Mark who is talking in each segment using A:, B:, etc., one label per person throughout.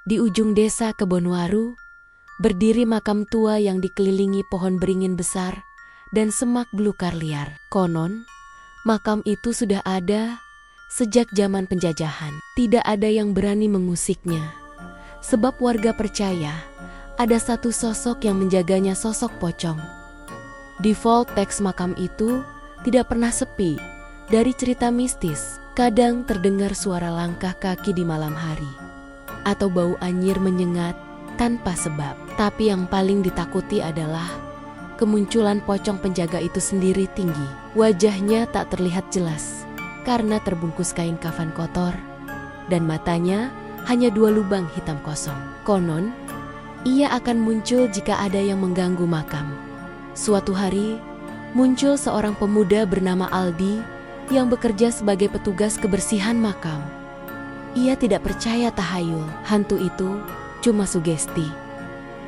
A: Di ujung desa Kebonwaru, berdiri makam tua yang dikelilingi pohon beringin besar dan semak belukar liar. Konon, makam itu sudah ada sejak zaman penjajahan. Tidak ada yang berani mengusiknya, sebab warga percaya ada satu sosok yang menjaganya, sosok pocong. Di vault teks makam itu tidak pernah sepi dari cerita mistis. Kadang terdengar suara langkah kaki di malam hari, atau bau anyir menyengat tanpa sebab. Tapi yang paling ditakuti adalah kemunculan pocong penjaga itu sendiri tinggi. Wajahnya tak terlihat jelas karena terbungkus kain kafan kotor, dan matanya hanya 2 lubang hitam kosong. Konon, ia akan muncul jika ada yang mengganggu makam. Suatu hari, muncul seorang pemuda bernama Aldi yang bekerja sebagai petugas kebersihan makam. Ia tidak percaya tahayul, hantu itu cuma sugesti,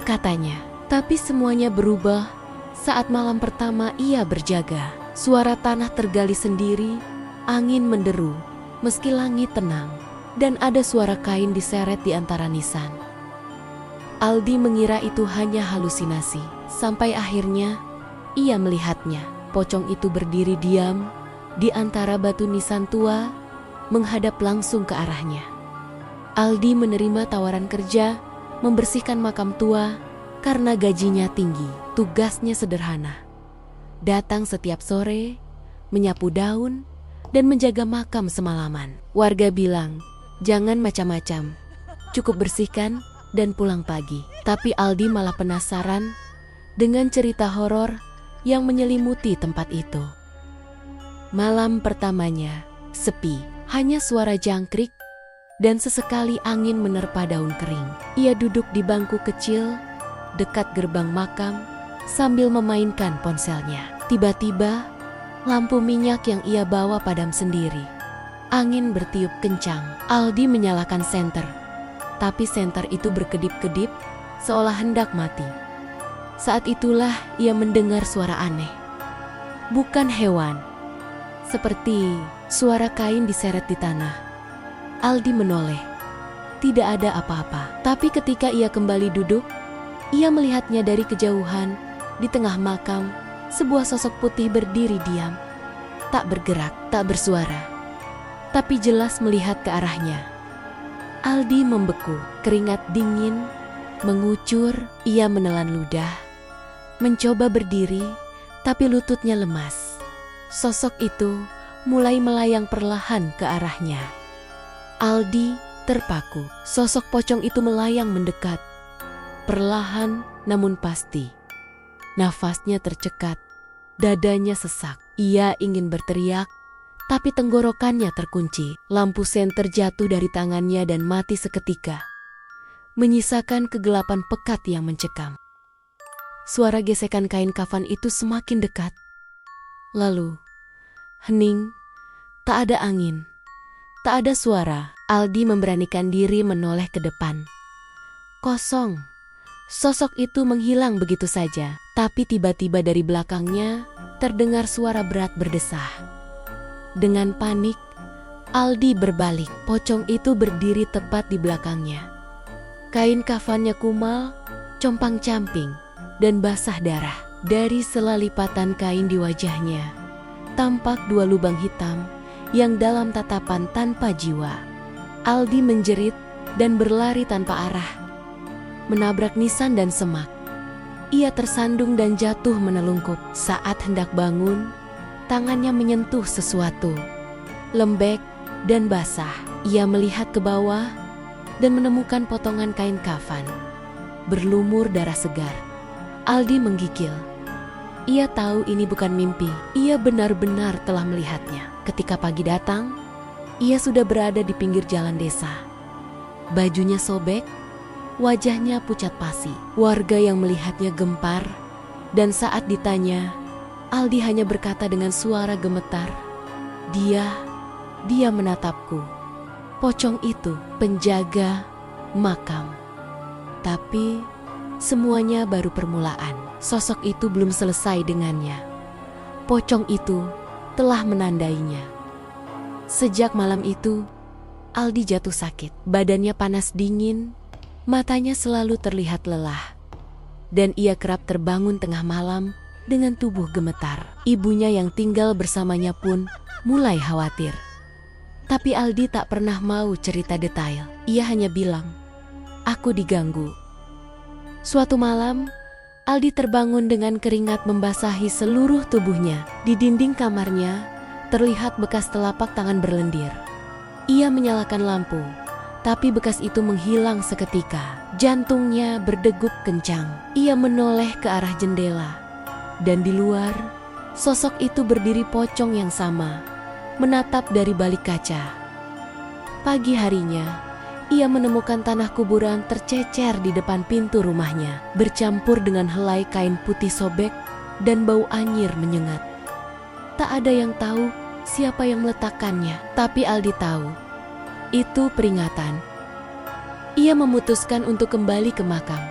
A: katanya. Tapi semuanya berubah saat malam pertama ia berjaga. Suara tanah tergali sendiri, angin menderu, meski langit tenang, dan ada suara kain diseret di antara nisan. Aldi mengira itu hanya halusinasi, sampai akhirnya ia melihatnya. Pocong itu berdiri diam di antara batu nisan tua, menghadap langsung ke arahnya. Aldi menerima tawaran kerja membersihkan makam tua karena gajinya tinggi. Tugasnya sederhana: datang setiap sore, menyapu daun, dan menjaga makam semalaman. Warga bilang, jangan macam-macam, cukup bersihkan dan pulang pagi. Tapi Aldi malah penasaran dengan cerita horor yang menyelimuti tempat itu. Malam pertamanya sepi, hanya suara jangkrik dan sesekali angin menerpa daun kering. Ia duduk di bangku kecil dekat gerbang makam sambil memainkan ponselnya. Tiba-tiba lampu minyak yang ia bawa padam sendiri. Angin bertiup kencang. Aldi menyalakan senter, tapi senter itu berkedip-kedip seolah hendak mati. Saat itulah ia mendengar suara aneh. Bukan hewan, seperti suara kain diseret di tanah. Aldi menoleh. Tidak ada apa-apa. Tapi ketika ia kembali duduk, ia melihatnya dari kejauhan. Di tengah makam, sebuah sosok putih berdiri diam. Tak bergerak, tak bersuara, tapi jelas melihat ke arahnya. Aldi membeku, keringat dingin mengucur. Ia menelan ludah, mencoba berdiri, tapi lututnya lemas. Sosok itu mulai melayang perlahan ke arahnya. Aldi terpaku. Sosok pocong itu melayang mendekat, perlahan namun pasti. Nafasnya tercekat, dadanya sesak. Ia ingin berteriak, tapi tenggorokannya terkunci. Lampu senter jatuh dari tangannya dan mati seketika, menyisakan kegelapan pekat yang mencekam. Suara gesekan kain kafan itu semakin dekat. Lalu, hening, tak ada angin, tak ada suara. Aldi memberanikan diri menoleh ke depan. Kosong. Sosok itu menghilang begitu saja. Tapi tiba-tiba dari belakangnya terdengar suara berat berdesah. Dengan panik, Aldi berbalik. Pocong itu berdiri tepat di belakangnya. Kain kafannya kumal, compang-camping, dan basah darah. Dari sela lipatan kain di wajahnya, tampak 2 lubang hitam yang dalam tatapan tanpa jiwa. Aldi menjerit dan berlari tanpa arah, menabrak nisan dan semak. Ia tersandung dan jatuh menelungkup. Saat hendak bangun, tangannya menyentuh sesuatu, lembek dan basah. Ia melihat ke bawah dan menemukan potongan kain kafan, berlumur darah segar. Aldi menggigil. Ia tahu ini bukan mimpi. Ia benar-benar telah melihatnya. Ketika pagi datang, ia sudah berada di pinggir jalan desa. Bajunya sobek, wajahnya pucat pasi. Warga yang melihatnya gempar, dan saat ditanya, Aldi hanya berkata dengan suara gemetar, Dia menatapku. Pocong itu penjaga makam." Tapi semuanya baru permulaan. Sosok itu belum selesai dengannya. Pocong itu telah menandainya. Sejak malam itu, Aldi jatuh sakit. Badannya panas dingin, matanya selalu terlihat lelah. Dan ia kerap terbangun tengah malam dengan tubuh gemetar. Ibunya yang tinggal bersamanya pun mulai khawatir. Tapi Aldi tak pernah mau cerita detail. Ia hanya bilang, "Aku diganggu." Suatu malam, Aldi terbangun dengan keringat membasahi seluruh tubuhnya. Di dinding kamarnya, terlihat bekas telapak tangan berlendir. Ia menyalakan lampu, tapi bekas itu menghilang seketika. Jantungnya berdegup kencang. Ia menoleh ke arah jendela. Dan di luar, sosok itu berdiri pocong yang sama, menatap dari balik kaca. Pagi harinya, ia menemukan tanah kuburan tercecer di depan pintu rumahnya, bercampur dengan helai kain putih sobek dan bau anyir menyengat. Tak ada yang tahu siapa yang meletakkannya, tapi Aldi tahu, itu peringatan. Ia memutuskan untuk kembali ke makam,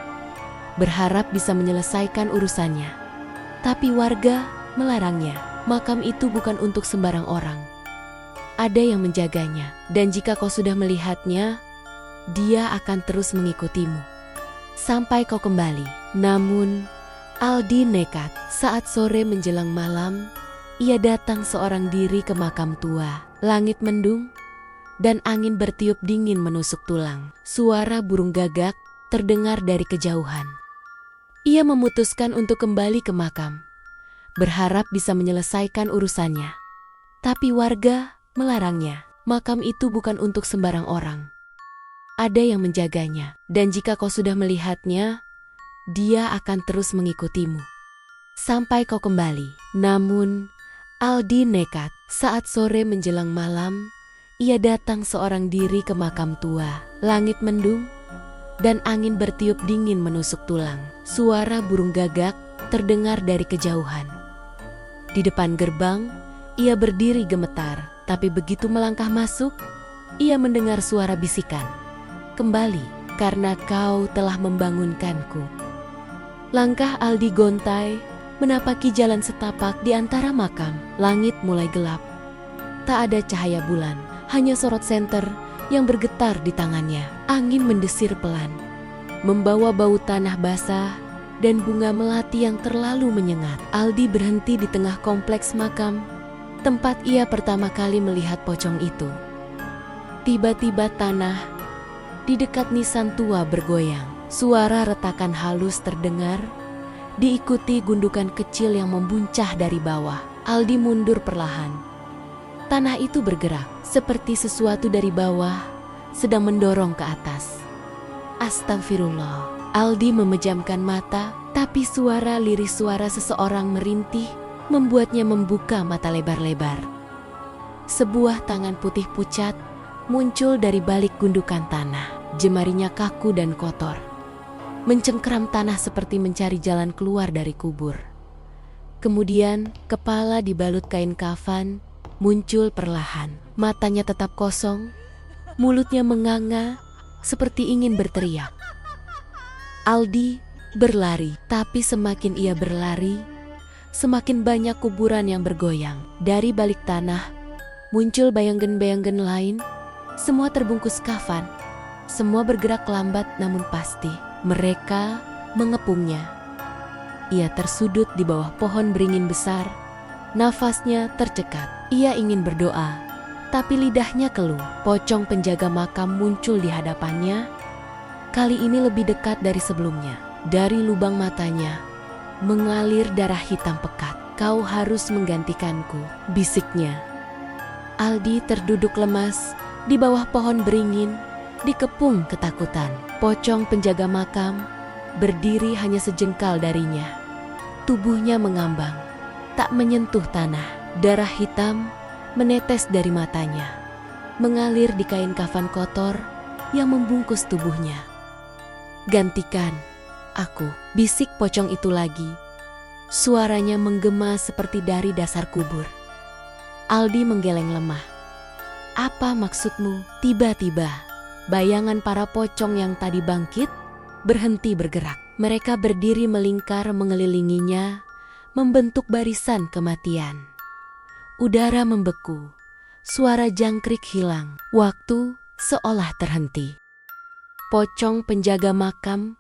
A: berharap bisa menyelesaikan urusannya. Tapi warga melarangnya. Makam itu bukan untuk sembarang orang. Ada yang menjaganya, dan jika kau sudah melihatnya, dia akan terus mengikutimu sampai kau kembali. Namun, Aldi nekat. Saat sore menjelang malam, ia datang seorang diri ke makam tua. Langit mendung, dan angin bertiup dingin menusuk tulang. Suara burung gagak terdengar dari kejauhan. Ia memutuskan untuk kembali ke makam, berharap bisa menyelesaikan urusannya. Tapi warga melarangnya. Makam itu bukan untuk sembarang orang. Ada yang menjaganya, dan jika kau sudah melihatnya, dia akan terus mengikutimu sampai kau kembali. Namun, Aldi nekat. Saat sore menjelang malam, ia datang seorang diri ke makam tua. Langit mendung, dan angin bertiup dingin menusuk tulang. Suara burung gagak terdengar dari kejauhan. Di depan gerbang, ia berdiri gemetar, tapi begitu melangkah masuk, ia mendengar suara bisikan, "Kembali, karena kau telah membangunkanku." Langkah Aldi gontai, menapaki jalan setapak di antara makam. Langit mulai gelap. Tak ada cahaya bulan, hanya sorot senter yang bergetar di tangannya. Angin mendesir pelan, membawa bau tanah basah dan bunga melati yang terlalu menyengat. Aldi berhenti di tengah kompleks makam, tempat ia pertama kali melihat pocong itu. Tiba-tiba tanah di dekat nisan tua bergoyang. Suara retakan halus terdengar, diikuti gundukan kecil yang membuncah dari bawah. Aldi mundur perlahan. Tanah itu bergerak, seperti sesuatu dari bawah sedang mendorong ke atas. Astagfirullah. Aldi memejamkan mata, tapi suara seseorang merintih membuatnya membuka mata lebar-lebar. Sebuah tangan putih pucat muncul dari balik gundukan tanah. Jemarinya kaku dan kotor, mencengkeram tanah seperti mencari jalan keluar dari kubur. Kemudian, kepala dibalut kain kafan muncul perlahan. Matanya tetap kosong, mulutnya menganga seperti ingin berteriak. Aldi berlari, tapi semakin ia berlari, semakin banyak kuburan yang bergoyang. Dari balik tanah, muncul bayangan-bayangan lain, semua terbungkus kafan. Semua bergerak lambat namun pasti. Mereka mengepungnya. Ia tersudut di bawah pohon beringin besar. Nafasnya tercekat. Ia ingin berdoa, tapi lidahnya keluh. Pocong penjaga makam muncul di hadapannya. Kali ini lebih dekat dari sebelumnya. Dari lubang matanya mengalir darah hitam pekat. "Kau harus menggantikanku," bisiknya. Aldi terduduk lemas di bawah pohon beringin, dikepung ketakutan. Pocong penjaga makam berdiri hanya sejengkal darinya. Tubuhnya mengambang, tak menyentuh tanah. Darah hitam menetes dari matanya, mengalir di kain kafan kotor yang membungkus tubuhnya. "Gantikan aku," bisik pocong itu lagi. Suaranya menggema seperti dari dasar kubur. Aldi menggeleng lemah. "Apa maksudmu?" Tiba-tiba, bayangan para pocong yang tadi bangkit berhenti bergerak. Mereka berdiri melingkar mengelilinginya, membentuk barisan kematian. Udara membeku, suara jangkrik hilang, waktu seolah terhenti. Pocong penjaga makam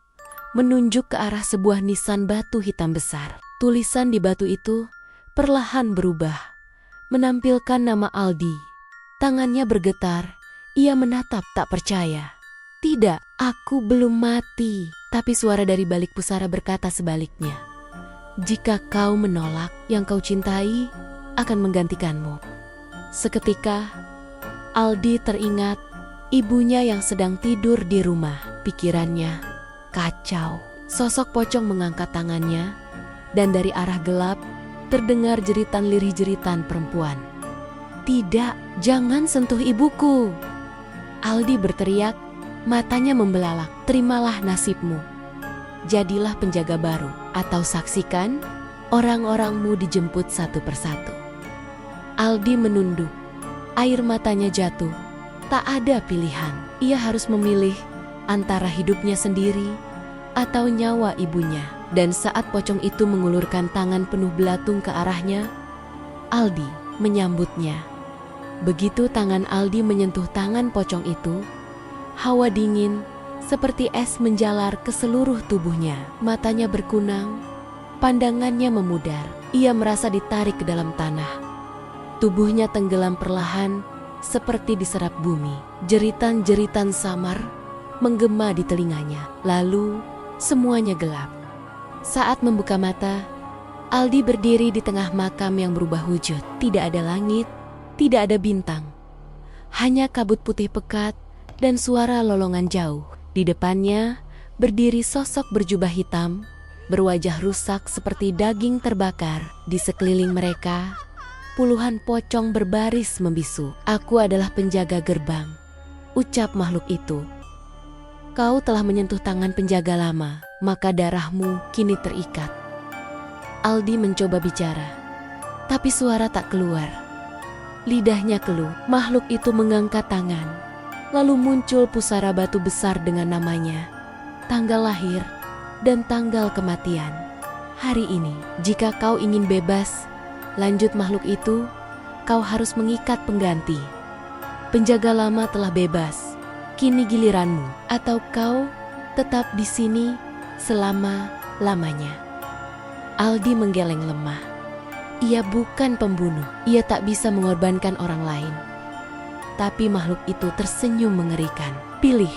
A: menunjuk ke arah sebuah nisan batu hitam besar. Tulisan di batu itu perlahan berubah, menampilkan nama Aldi. Tangannya bergetar, ia menatap tak percaya. Tidak, aku belum mati. Tapi suara dari balik pusara berkata sebaliknya. Jika kau menolak, yang kau cintai akan menggantikanmu. Seketika, Aldi teringat ibunya yang sedang tidur di rumah. Pikirannya kacau. Sosok pocong mengangkat tangannya, dan dari arah gelap terdengar jeritan lirih jeritan perempuan. Tidak, jangan sentuh ibuku. Aldi berteriak, matanya membelalak. Terimalah nasibmu. Jadilah penjaga baru, atau saksikan orang-orangmu dijemput satu persatu. Aldi menunduk, air matanya jatuh. Tak ada pilihan, ia harus memilih antara hidupnya sendiri atau nyawa ibunya. Dan saat pocong itu mengulurkan tangan penuh belatung ke arahnya, Aldi menyambutnya. Begitu tangan Aldi menyentuh tangan pocong itu, hawa dingin seperti es menjalar ke seluruh tubuhnya. Matanya berkunang, pandangannya memudar. Ia merasa ditarik ke dalam tanah. Tubuhnya tenggelam perlahan, seperti diserap bumi. Jeritan-jeritan samar menggema di telinganya. Lalu, semuanya gelap. Saat membuka mata, Aldi berdiri di tengah makam yang berubah wujud. Tidak ada langit, tidak ada bintang. Hanya kabut putih pekat dan suara lolongan jauh. Di depannya berdiri sosok berjubah hitam, berwajah rusak seperti daging terbakar. Di sekeliling mereka, puluhan pocong berbaris membisu. Aku adalah penjaga gerbang, ucap makhluk itu. Kau telah menyentuh tangan penjaga lama, maka darahmu kini terikat. Aldi mencoba bicara, tapi suara tak keluar. Lidahnya keluh. Makhluk itu mengangkat tangan. Lalu muncul pusara batu besar dengan namanya, tanggal lahir, dan tanggal kematian. Hari ini, jika kau ingin bebas, lanjut makhluk itu, kau harus mengikat pengganti. Penjaga lama telah bebas, kini giliranmu. Atau kau tetap di sini selama-lamanya. Aldi menggeleng lemah. Ia bukan pembunuh, ia tak bisa mengorbankan orang lain. Tapi makhluk itu tersenyum mengerikan. Pilih,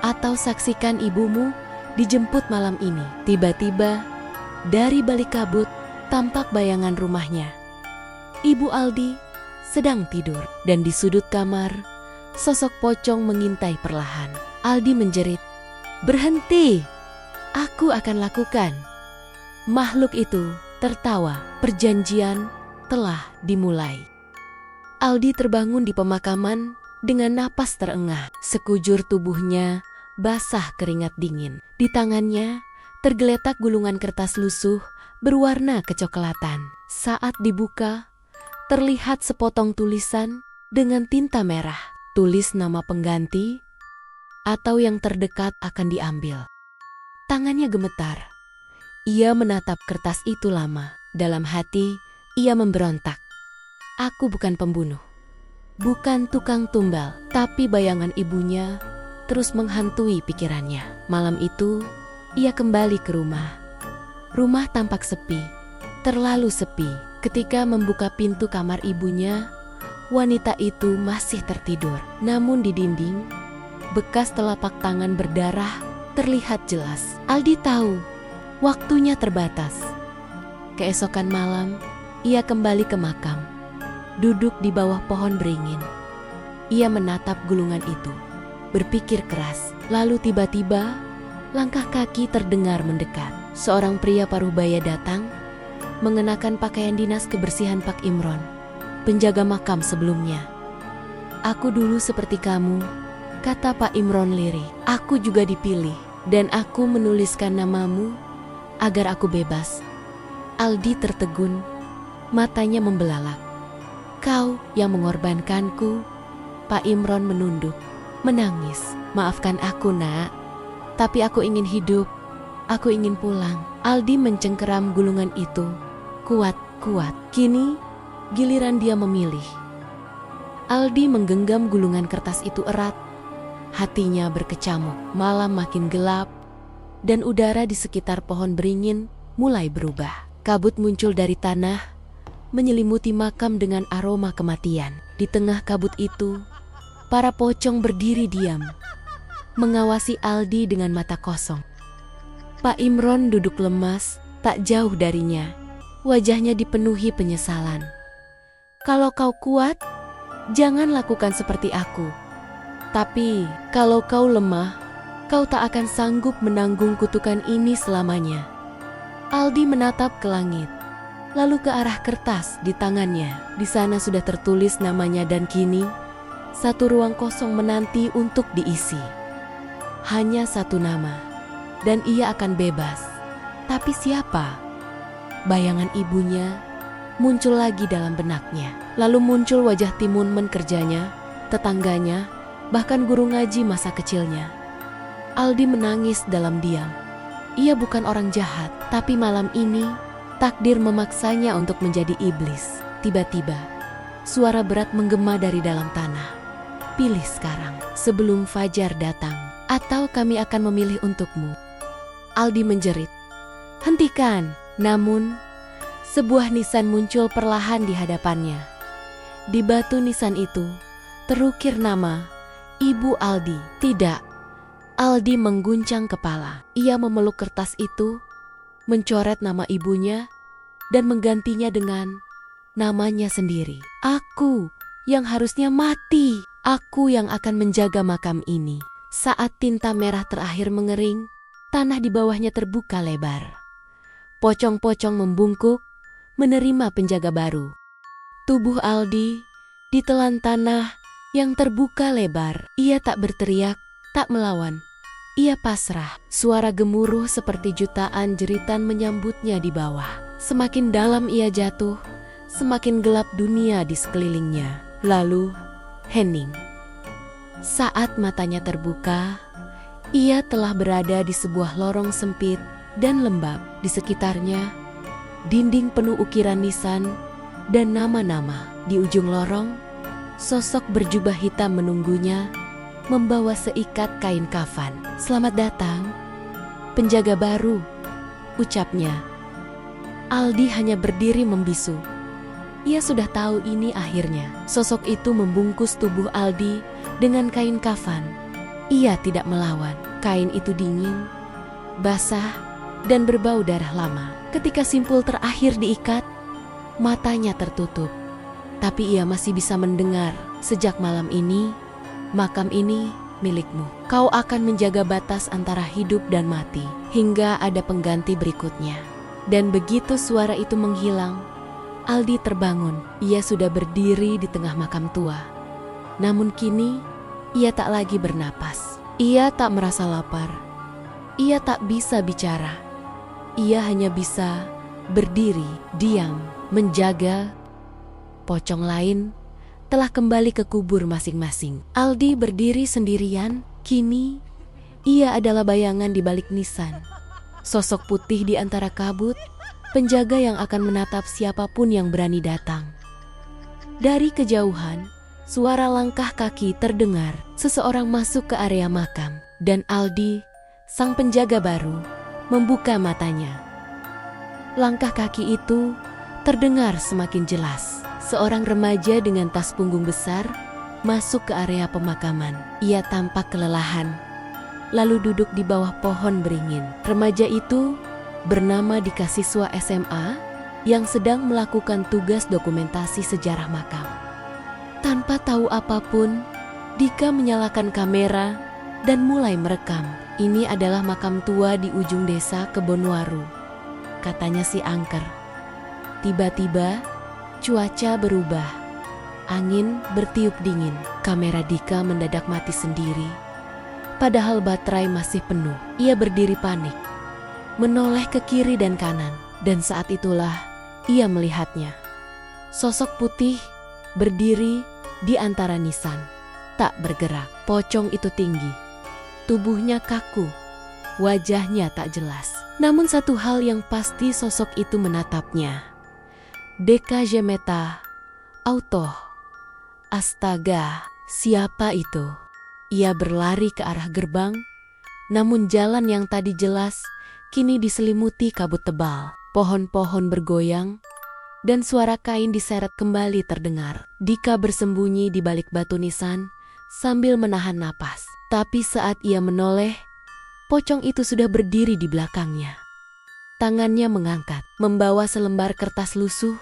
A: atau saksikan ibumu dijemput malam ini. Tiba-tiba, dari balik kabut, tampak bayangan rumahnya. Ibu Aldi sedang tidur, dan di sudut kamar, sosok pocong mengintai perlahan. Aldi menjerit, "Berhenti! Aku akan lakukan." Makhluk itu tertawa. Perjanjian telah dimulai. Aldi terbangun di pemakaman dengan napas terengah. Sekujur tubuhnya basah keringat dingin. Di tangannya tergeletak gulungan kertas lusuh berwarna kecoklatan. Saat dibuka, terlihat sepotong tulisan dengan tinta merah. Tulis nama pengganti atau yang terdekat akan diambil. Tangannya gemetar. Ia menatap kertas itu lama. Dalam hati, ia memberontak. Aku bukan pembunuh, bukan tukang tumbal, tapi bayangan ibunya terus menghantui pikirannya. Malam itu, ia kembali ke rumah. Rumah tampak sepi, terlalu sepi. Ketika membuka pintu kamar ibunya, wanita itu masih tertidur. Namun di dinding, bekas telapak tangan berdarah terlihat jelas. Aldi tahu, waktunya terbatas. Keesokan malam, ia kembali ke makam. Duduk di bawah pohon beringin. Ia menatap gulungan itu, berpikir keras. Lalu tiba-tiba, langkah kaki terdengar mendekat. Seorang pria paruh baya datang, mengenakan pakaian dinas kebersihan Pak Imron, penjaga makam sebelumnya. "Aku dulu seperti kamu," kata Pak Imron lirih. "Aku juga dipilih, dan aku menuliskan namamu agar aku bebas." Aldi tertegun, matanya membelalak. "Kau yang mengorbankanku?" Pak Imron menunduk, menangis. "Maafkan aku, Nak. Tapi aku ingin hidup. Aku ingin pulang." Aldi mencengkeram gulungan itu kuat-kuat. Kini, giliran dia memilih. Aldi menggenggam gulungan kertas itu erat. Hatinya berkecamuk. Malam makin gelap, dan udara di sekitar pohon beringin mulai berubah. Kabut muncul dari tanah, menyelimuti makam dengan aroma kematian. Di tengah kabut itu, para pocong berdiri diam, mengawasi Aldi dengan mata kosong. Pak Imron duduk lemas, tak jauh darinya. Wajahnya dipenuhi penyesalan. Kalau kau kuat, jangan lakukan seperti aku. Tapi, kalau kau lemah, kau tak akan sanggup menanggung kutukan ini selamanya. Aldi menatap ke langit, lalu ke arah kertas di tangannya. Di sana sudah tertulis namanya dan kini, satu ruang kosong menanti untuk diisi. Hanya satu nama, dan ia akan bebas. Tapi siapa? Bayangan ibunya muncul lagi dalam benaknya. Lalu muncul wajah Timunmen kerjanya, tetangganya, bahkan guru ngaji masa kecilnya. Aldi menangis dalam diam. Ia bukan orang jahat, tapi malam ini takdir memaksanya untuk menjadi iblis. Tiba-tiba, suara berat menggema dari dalam tanah. Pilih sekarang, sebelum fajar datang, atau kami akan memilih untukmu. Aldi menjerit, hentikan! Namun, sebuah nisan muncul perlahan di hadapannya. Di batu nisan itu, terukir nama Ibu Aldi. Tidak. Aldi mengguncang kepala. Ia memeluk kertas itu, mencoret nama ibunya, dan menggantinya dengan namanya sendiri. Aku yang harusnya mati. Aku yang akan menjaga makam ini. Saat tinta merah terakhir mengering, tanah di bawahnya terbuka lebar. Pocong-pocong membungkuk, menerima penjaga baru. Tubuh Aldi ditelan tanah yang terbuka lebar. Ia tak berteriak, tak melawan. Ia pasrah. Suara gemuruh seperti jutaan jeritan menyambutnya di bawah. Semakin dalam ia jatuh, semakin gelap dunia di sekelilingnya. Lalu, hening. Saat matanya terbuka, ia telah berada di sebuah lorong sempit dan lembab. Di sekitarnya, dinding penuh ukiran nisan dan nama-nama. Di ujung lorong, sosok berjubah hitam menunggunya, membawa seikat kain kafan. Selamat datang, penjaga baru, ucapnya. Aldi hanya berdiri membisu. Ia sudah tahu ini akhirnya. Sosok itu membungkus tubuh Aldi dengan kain kafan. Ia tidak melawan. Kain itu dingin, basah, dan berbau darah lama. Ketika simpul terakhir diikat, matanya tertutup. Tapi ia masih bisa mendengar. Sejak malam ini, makam ini milikmu. Kau akan menjaga batas antara hidup dan mati, hingga ada pengganti berikutnya. Dan begitu suara itu menghilang, Aldi terbangun. Ia sudah berdiri di tengah makam tua. Namun kini, ia tak lagi bernapas. Ia tak merasa lapar. Ia tak bisa bicara. Ia hanya bisa berdiri, diam, menjaga. Pocong lain telah kembali ke kubur masing-masing. Aldi berdiri sendirian. Kini, ia adalah bayangan di balik nisan. Sosok putih di antara kabut, penjaga yang akan menatap siapapun yang berani datang. Dari kejauhan, suara langkah kaki terdengar. Seseorang masuk ke area makam, dan Aldi, sang penjaga baru, membuka matanya. Langkah kaki itu terdengar semakin jelas. Seorang remaja dengan tas punggung besar masuk ke area pemakaman. Ia tampak kelelahan, lalu duduk di bawah pohon beringin. Remaja itu bernama Dika, siswa SMA yang sedang melakukan tugas dokumentasi sejarah makam. Tanpa tahu apapun, Dika menyalakan kamera dan mulai merekam. Ini adalah makam tua di ujung desa Kebonwaru, katanya si angker. Tiba-tiba, cuaca berubah. Angin bertiup dingin. Kamera Dika mendadak mati sendiri. Padahal baterai masih penuh. Ia berdiri panik, menoleh ke kiri dan kanan. Dan saat itulah ia melihatnya. Sosok putih berdiri di antara nisan, tak bergerak. Pocong itu tinggi. Tubuhnya kaku, wajahnya tak jelas. Namun satu hal yang pasti, sosok itu menatapnya. Deka Jemeta Auto. Astaga, siapa itu? Ia berlari ke arah gerbang, namun jalan yang tadi jelas kini diselimuti kabut tebal. Pohon-pohon bergoyang dan suara kain diseret kembali terdengar. Dika bersembunyi di balik batu nisan sambil menahan napas. Tapi saat ia menoleh, pocong itu sudah berdiri di belakangnya. Tangannya mengangkat, membawa selembar kertas lusuh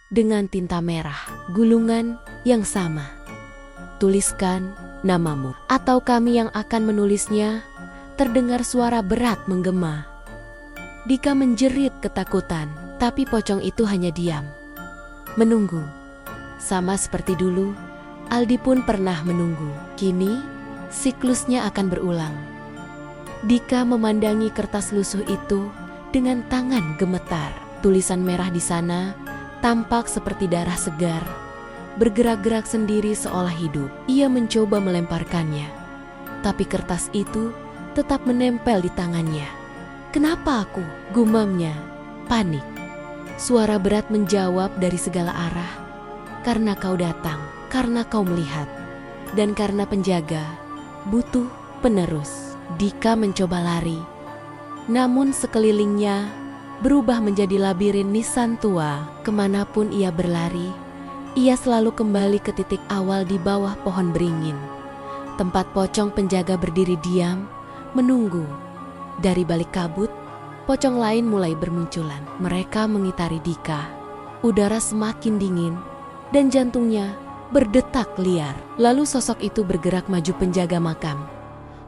A: dengan tinta merah. Gulungan yang sama. Tuliskan namamu, atau kami yang akan menulisnya. Terdengar suara berat menggema. Dika menjerit ketakutan, tapi pocong itu hanya diam. Menunggu. Sama seperti dulu, Aldi pun pernah menunggu. Kini, siklusnya akan berulang. Dika memandangi kertas lusuh itu dengan tangan gemetar. Tulisan merah di sana tampak seperti darah segar, bergerak-gerak sendiri seolah hidup. Ia mencoba melemparkannya, tapi kertas itu tetap menempel di tangannya. "Kenapa aku?" gumamnya, panik. Suara berat menjawab dari segala arah. "Karena kau datang, karena kau melihat, dan karena penjaga butuh penerus." Dika mencoba lari, namun sekelilingnya berubah menjadi labirin nisan tua. Kemanapun ia berlari, ia selalu kembali ke titik awal di bawah pohon beringin. Tempat pocong penjaga berdiri diam, menunggu. Dari balik kabut, pocong lain mulai bermunculan. Mereka mengitari Dika. Udara semakin dingin dan jantungnya berdetak liar. Lalu sosok itu bergerak maju penjaga makam.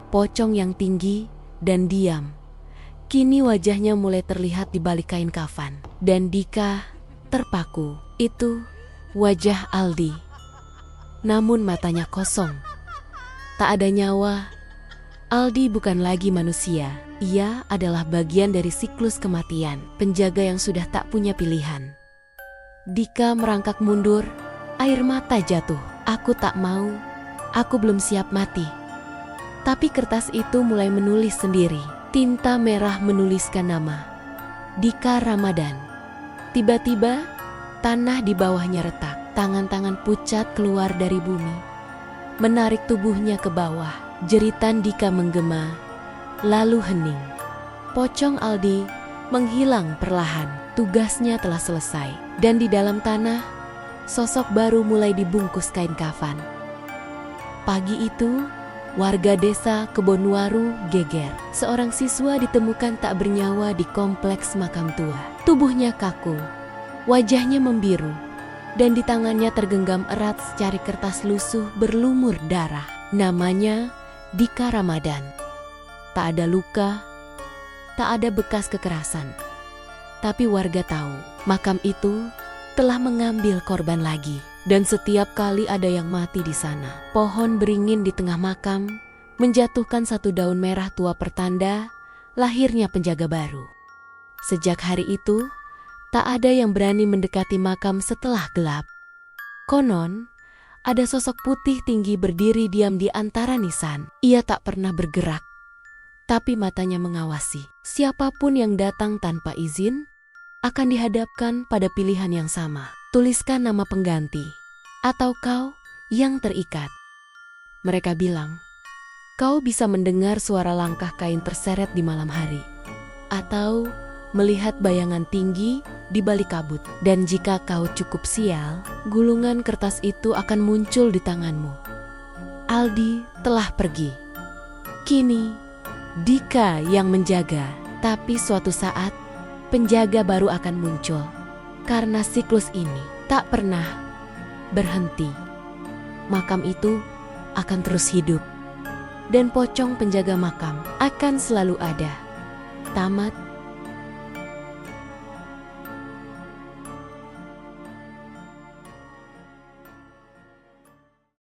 A: Pocong yang tinggi dan diam. Kini wajahnya mulai terlihat di balik kain kafan. Dan Dika terpaku. Itu wajah Aldi. Namun matanya kosong. Tak ada nyawa. Aldi bukan lagi manusia. Ia adalah bagian dari siklus kematian, penjaga yang sudah tak punya pilihan. Dika merangkak mundur, air mata jatuh. "Aku tak mau, aku belum siap mati." Tapi kertas itu mulai menulis sendiri. Tinta merah menuliskan nama, Dika Ramadan. Tiba-tiba, tanah di bawahnya retak. Tangan-tangan pucat keluar dari bumi, menarik tubuhnya ke bawah. Jeritan Dika menggema, lalu hening. Pocong Aldi menghilang perlahan. Tugasnya telah selesai. Dan di dalam tanah, sosok baru mulai dibungkus kain kafan. Pagi itu, warga desa Kebonwaru geger. Seorang siswa ditemukan tak bernyawa di kompleks makam tua. Tubuhnya kaku, wajahnya membiru, dan di tangannya tergenggam erat secari kertas lusuh berlumur darah. Namanya Dika Ramadan. Tak ada luka, tak ada bekas kekerasan. Tapi warga tahu, makam itu telah mengambil korban lagi. Dan setiap kali ada yang mati di sana, pohon beringin di tengah makam menjatuhkan satu daun merah tua pertanda lahirnya penjaga baru. Sejak hari itu, tak ada yang berani mendekati makam setelah gelap. Konon, ada sosok putih tinggi berdiri diam di antara nisan. Ia tak pernah bergerak, tapi matanya mengawasi. Siapapun yang datang tanpa izin akan dihadapkan pada pilihan yang sama. Tuliskan nama pengganti, atau kau yang terikat. Mereka bilang, kau bisa mendengar suara langkah kain terseret di malam hari, atau melihat bayangan tinggi di balik kabut. Dan jika kau cukup sial, gulungan kertas itu akan muncul di tanganmu. Aldi telah pergi. Kini, Dika yang menjaga. Tapi suatu saat, penjaga baru akan muncul. Karena siklus ini tak pernah berhenti. Makam itu akan terus hidup. Dan pocong penjaga makam akan selalu ada. Tamat.